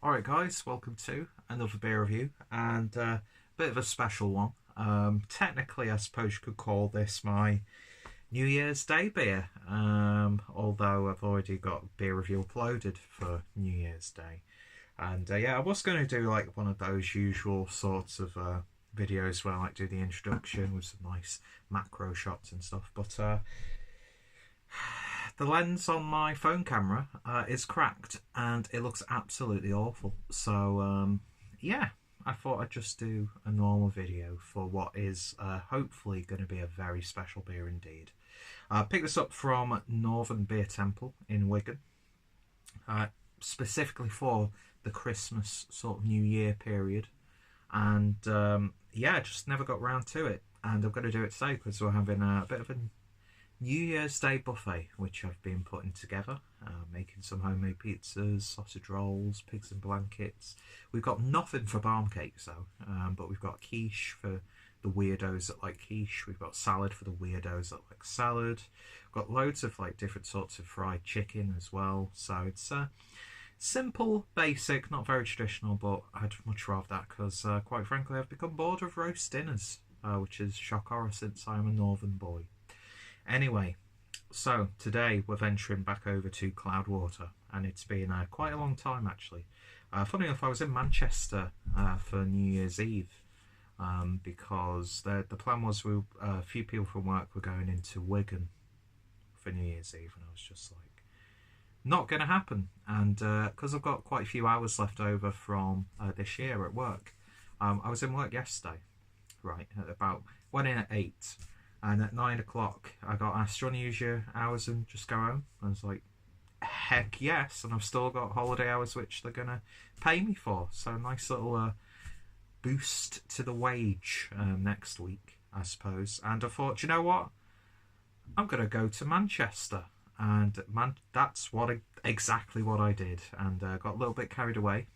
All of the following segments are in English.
Alright guys, welcome to another beer review, and a bit of a special one. Technically I suppose you could call this my New Year's Day beer, although I've already got beer review uploaded for New Year's Day. And yeah, I was going to do like one of those usual sorts of videos where I like do the introduction with some nice macro shots and stuff, but the lens on my phone camera is cracked and it looks absolutely awful. So yeah, I thought I'd just do a normal video for what is hopefully going to be a very special beer indeed. I picked this up from Northern Beer Temple in Wigan, specifically for the Christmas sort of New Year period. And yeah, just never got round to it. And I'm going to do it today because we're having a bit of a New Year's Day buffet, which I've been putting together, making some homemade pizzas, sausage rolls, pigs in blankets. We've got nothing for barm cakes though, but we've got quiche for the weirdos that like quiche. We've got salad for the weirdos that like salad. We've got loads of like different sorts of fried chicken as well. So it's simple, basic, not very traditional, but I'd much rather that because quite frankly I've become bored of roast dinners, which is shock horror since I'm a northern boy. Anyway, so today we're venturing back over to Cloudwater, and it's been quite a long time actually. Funny enough, I was in Manchester for New Year's Eve because the plan was a few people from work were going into Wigan for New Year's Eve, and I was just like, not going to happen. And because I've got quite a few hours left over from this year at work, I was in work yesterday, right, at about, went in at 8. And at 9 o'clock, I got asked, do you want to use your hours and just go home? I was like, heck yes. And I've still got holiday hours, which they're going to pay me for. So a nice little boost to the wage next week, I suppose. And I thought, you know what? I'm going to go to Manchester. And that's exactly what I did. And got a little bit carried away.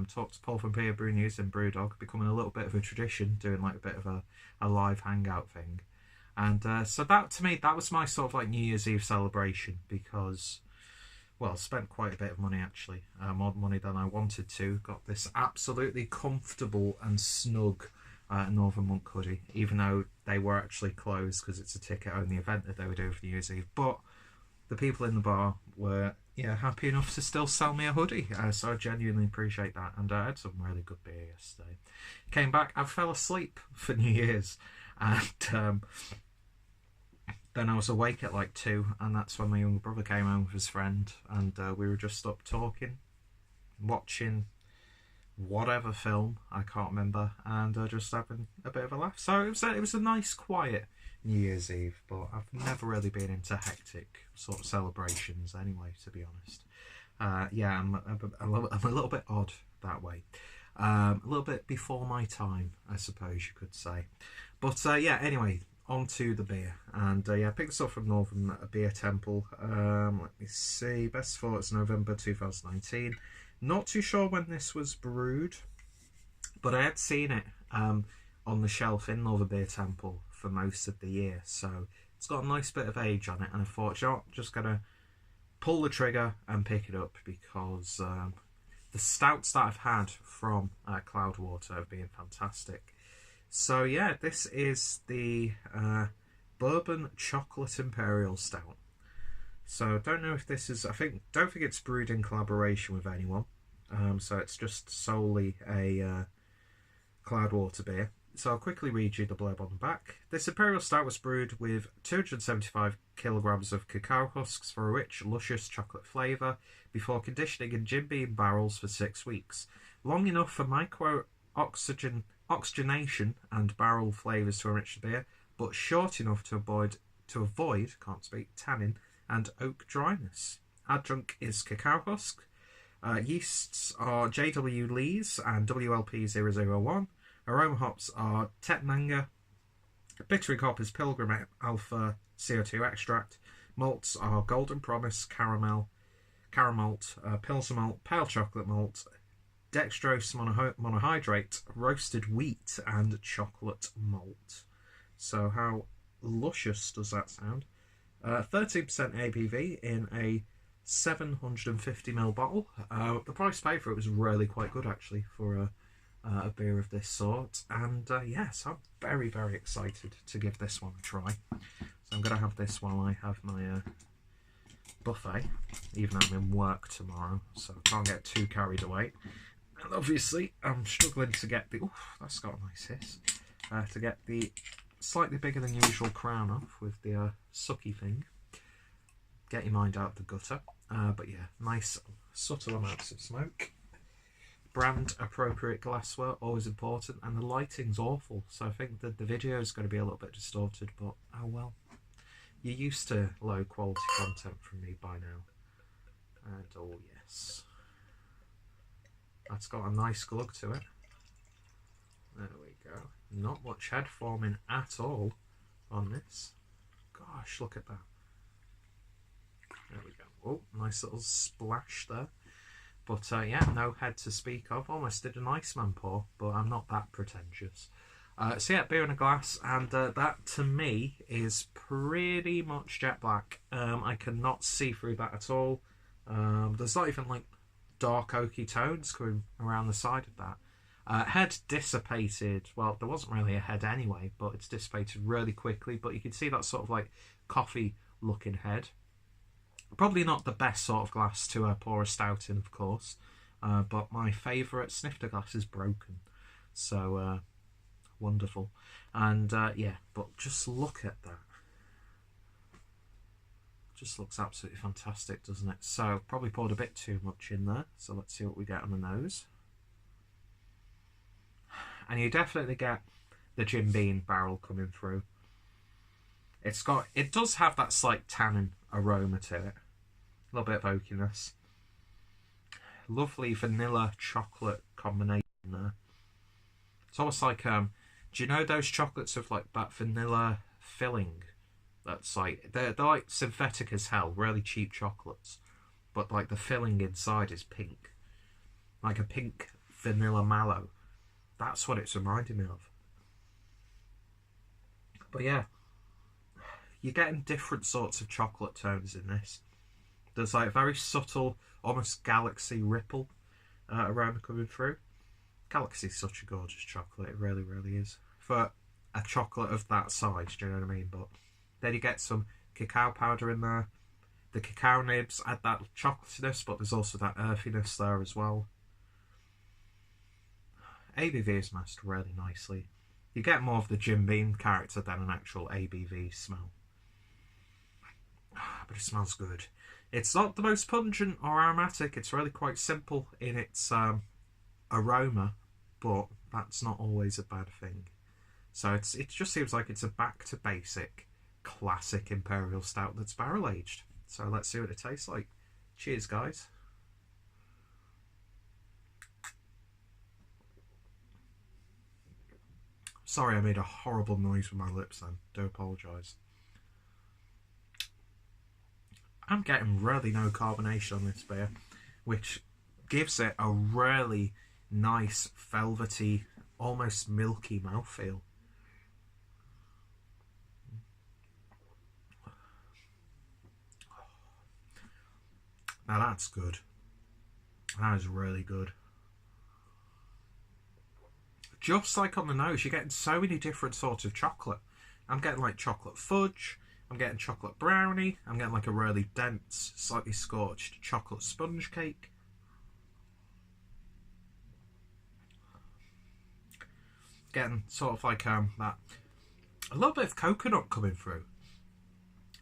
Talked to Paul from Imperial Brew News and Brewdog, becoming a little bit of a tradition, doing like a bit of a live hangout thing. And so that, to me, that was my sort of like New Year's Eve celebration because, well, spent quite a bit of money actually, more money than I wanted to. Got this absolutely comfortable and snug Northern Monk hoodie, even though they were actually closed because it's a ticket-only event that they were doing for New Year's Eve. But the people in the bar were, yeah, happy enough to still sell me a hoodie, so I genuinely appreciate that. And I had some really good beer yesterday. Came back, I fell asleep for New Year's, and then I was awake at like 2, and that's when my younger brother came home with his friend, and we were just up talking, watching whatever film, I can't remember, and just having a bit of a laugh. So it was a nice, quiet New Year's Eve, but I've never really been into hectic sort of celebrations anyway, to be honest. Yeah, I'm a little bit odd that way. A little bit before my time, I suppose you could say. But yeah, anyway, on to the beer. And yeah, I picked this up from Northern Beer Temple. Let me see, best for it's November 2019. Not too sure when this was brewed, but I had seen it on the shelf in Northern Beer Temple for most of the year, so it's got a nice bit of age on it, and I thought, you know, just gonna pull the trigger and pick it up because the stouts that I've had from Cloudwater have been fantastic. So yeah, this is the Bourbon Chocolate Imperial Stout. So don't know if this is, don't think it's brewed in collaboration with anyone. So it's just solely a Cloudwater beer. So I'll quickly read you the blurb on the back. This Imperial Stout was brewed with 275 kilograms of cacao husks for a rich, luscious chocolate flavour before conditioning in Jim Beam barrels for 6 weeks. Long enough for oxygenation and barrel flavours to enrich the beer, but short enough to avoid tannin and oak dryness. Adjunct is cacao husk. Yeasts are JW Lees and WLP001. Aroma hops are Tetnanga. Bittering hop is Pilgrim Alpha CO2 extract. Malts are Golden Promise, caramel malt, Pilsner malt, pale chocolate malt, dextrose monohydrate, roasted wheat, and chocolate malt. So how luscious does that sound? 13% ABV in a 750ml bottle. The price paid for it was really quite good actually for a beer of this sort. And yes, I'm very, very excited to give this one a try. So I'm going to have this while I have my buffet, even though I'm in work tomorrow, so I can't get too carried away. And obviously, I'm struggling to get the... Oof, that's got a nice hiss. To get the slightly bigger than usual crown off with the sucky thing. Get your mind out the gutter. But yeah, nice subtle amounts of smoke. Brand appropriate glassware, always important. And the lighting's awful, so I think that the video is going to be a little bit distorted, but oh well. You're used to low quality content from me by now. And oh yes. That's got a nice glug to it. There we go. Not much head forming at all on this. Gosh, look at that. There we go. Oh, nice little splash there. But yeah, no head to speak of. Almost did an Iceman pour, but I'm not that pretentious. So yeah, beer in a glass, and that to me is pretty much jet black. I cannot see through that at all. There's not even like dark oaky tones coming around the side of that. Head dissipated. Well, there wasn't really a head anyway, but it's dissipated really quickly. But you can see that sort of like coffee looking head. Probably not the best sort of glass to pour a stout in, of course. But my favourite snifter glass is broken. So wonderful. And yeah, but just look at that. Just looks absolutely fantastic, doesn't it? So probably poured a bit too much in there. So let's see what we get on the nose. And you definitely get the Jim Beam barrel coming through. It does have that slight tannin aroma to it. A little bit of oakiness. Lovely vanilla chocolate combination there. It's almost like, do you know those chocolates with like that vanilla filling? That's like, they're like synthetic as hell, really cheap chocolates. But like the filling inside is pink. Like a pink vanilla mallow. That's what it's reminding me of. But yeah, you're getting different sorts of chocolate tones in this. There's like very subtle, almost galaxy ripple around coming through. Galaxy's such a gorgeous chocolate, it really, really is. For a chocolate of that size, do you know what I mean? But then you get some cacao powder in there. The cacao nibs add that chocolatiness, but there's also that earthiness there as well. ABV is masked really nicely. You get more of the Jim Beam character than an actual ABV smell. But it smells good. It's not the most pungent or aromatic. It's really quite simple in its aroma, but that's not always a bad thing. So it just seems like it's a back to basic classic Imperial Stout that's barrel aged. So let's see what it tastes like. Cheers, guys. Sorry I made a horrible noise with my lips then. Do apologise. I'm getting really no carbonation on this beer, which gives it a really nice, velvety, almost milky mouthfeel. Now that's good. That is really good. Just like on the nose, you're getting so many different sorts of chocolate. I'm getting like chocolate fudge, I'm getting chocolate brownie, I'm getting like a really dense, slightly scorched chocolate sponge cake. Getting sort of like that, a little bit of coconut coming through.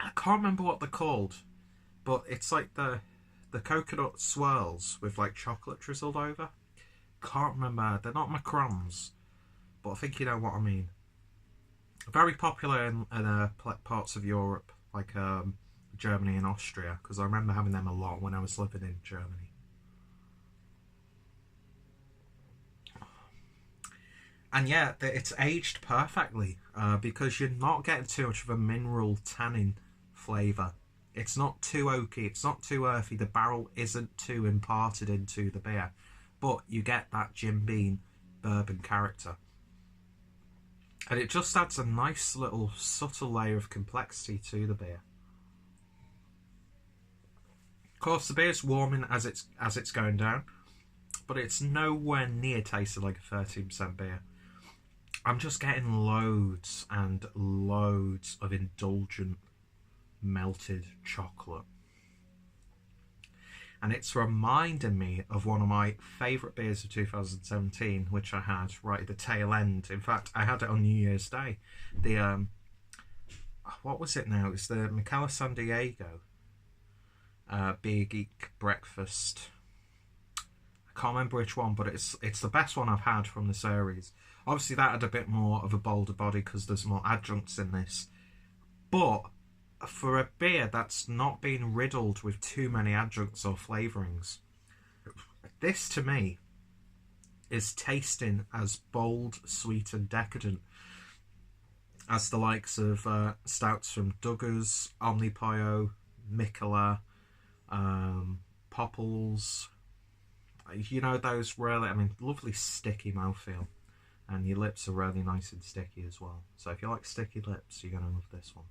I can't remember what they're called, but it's like the coconut swirls with like chocolate drizzled over. Can't remember, they're not macarons, but I think you know what I mean. Very popular in parts of Europe, like Germany and Austria, because I remember having them a lot when I was living in Germany. And yeah, it's aged perfectly, because you're not getting too much of a mineral tannin flavour. It's not too oaky, it's not too earthy, the barrel isn't too imparted into the beer. But you get that Jim Beam bourbon character. And it just adds a nice little subtle layer of complexity to the beer. course, the beer's warming as it's going down, but it's nowhere near tasted like a 13% beer. I'm just getting loads and loads of indulgent melted chocolate. And it's reminding me of one of my favourite beers of 2017, which I had right at the tail end. In fact, I had it on New Year's Day. The, what was it now? It's the Michela San Diego Beer Geek Breakfast. I can't remember which one, but it's the best one I've had from the series. Obviously, that had a bit more of a bolder body because there's more adjuncts in this. But for a beer that's not been riddled with too many adjuncts or flavourings, this to me is tasting as bold, sweet and decadent as the likes of stouts from Duggars, Omnipollo, Mikkeller, Popples. You know, those really, I mean, lovely sticky mouthfeel. And your lips are really nice and sticky as well. So if you like sticky lips, you're going to love this one.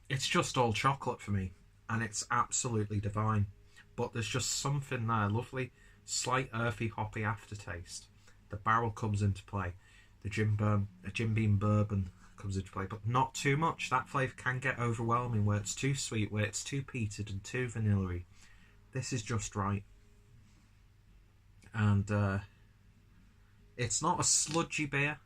It's just all chocolate for me. And it's absolutely divine. But there's just something there. Lovely, slight earthy, hoppy aftertaste. The barrel comes into play. The Jim Beam Bourbon comes into play. But not too much. That flavour can get overwhelming where it's too sweet, where it's too peated and too vanilla-y. This is just right. And it's not a sludgy beer,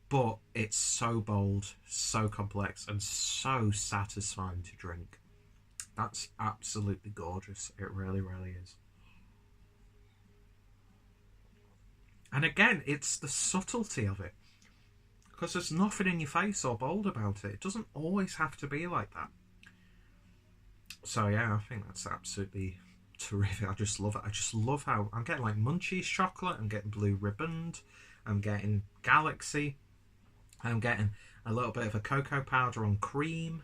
but it's so bold, so complex, and so satisfying to drink. That's absolutely gorgeous. It really, really is. And again, it's the subtlety of it. Because there's nothing in your face or bold about it. It doesn't always have to be like that. So yeah, I think that's absolutely terrific. I just love it. I just love how I'm getting like Munchies chocolate, I'm getting Blue Riband, I'm getting Galaxy, I'm getting a little bit of a cocoa powder on cream,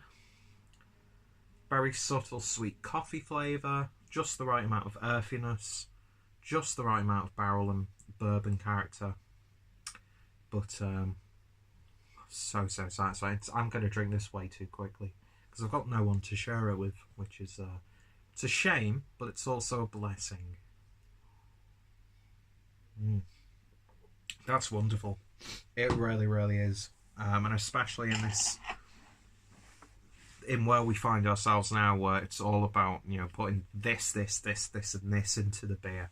very subtle sweet coffee flavour, just the right amount of earthiness, just the right amount of barrel and bourbon character. But so satisfying. I'm going to drink this way too quickly because I've got no one to share it with, which is it's a shame, but it's also a blessing. That's wonderful. It really, really is. And especially in where we find ourselves now, where it's all about, you know, putting this, and this into the beer.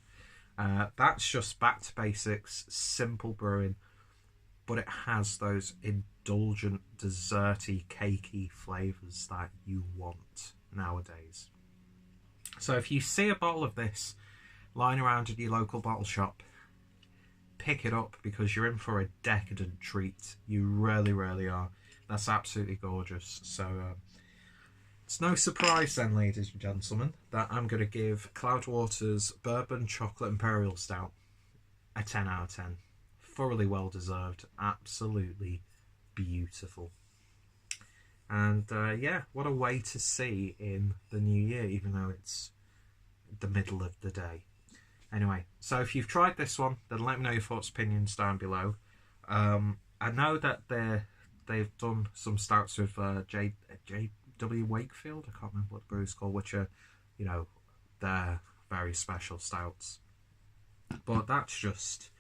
That's just back to basics, simple brewing, but it has those indulgent, desserty, cakey flavours that you want nowadays. So if you see a bottle of this lying around at your local bottle shop, pick it up because you're in for a decadent treat. You really, really are. That's absolutely gorgeous. So it's no surprise then, ladies and gentlemen, that I'm going to give Cloudwater's Bourbon Chocolate Imperial Stout a 10 out of 10. Thoroughly well deserved. Absolutely beautiful. And yeah, what a way to see in the new year, even though it's the middle of the day. Anyway, so if you've tried this one, then let me know your thoughts, opinions down below. I know that they've done some stouts with J.W. Wakefield. I can't remember what the brew's called, which are, you know, they're very special stouts. But that's just...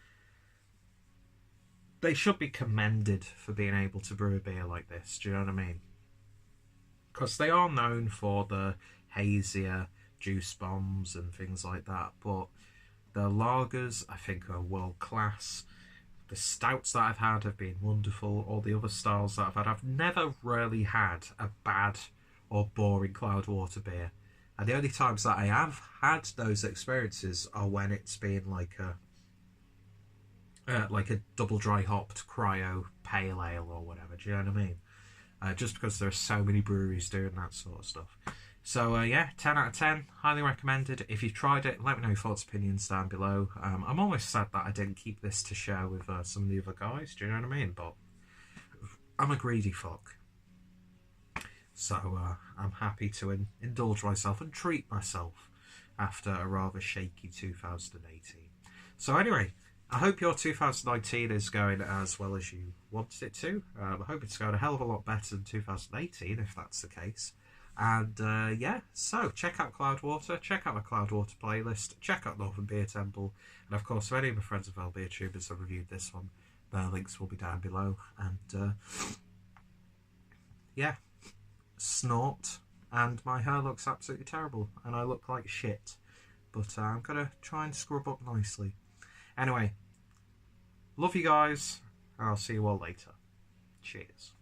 They should be commended for being able to brew a beer like this, do you know what I mean? Because they are known for the hazier juice bombs and things like that, but the lagers, I think, are world class. The stouts that I've had have been wonderful. All the other styles that I've never really had a bad or boring Cloudwater beer. And the only times that I have had those experiences are when it's been like a double dry hopped cryo pale ale or whatever. Do you know what I mean? Just because there are so many breweries doing that sort of stuff. So yeah, 10 out of 10, highly recommended. If you've tried it, let me know your thoughts, opinions down below. I'm almost sad that I didn't keep this to share with some of the other guys, do you know what I mean? But I'm a greedy fuck. So I'm happy to indulge myself and treat myself after a rather shaky 2018. So anyway, I hope your 2019 is going as well as you wanted it to. I hope it's going a hell of a lot better than 2018, if that's the case. And yeah, so check out Cloudwater, check out my Cloudwater playlist, check out Northern Beer Temple, and of course, for any of my friends of our beer tubers that reviewed this one, their links will be down below. And yeah, snort, and my hair looks absolutely terrible, and I look like shit. But I'm gonna try and scrub up nicely. Anyway, love you guys, and I'll see you all later. Cheers.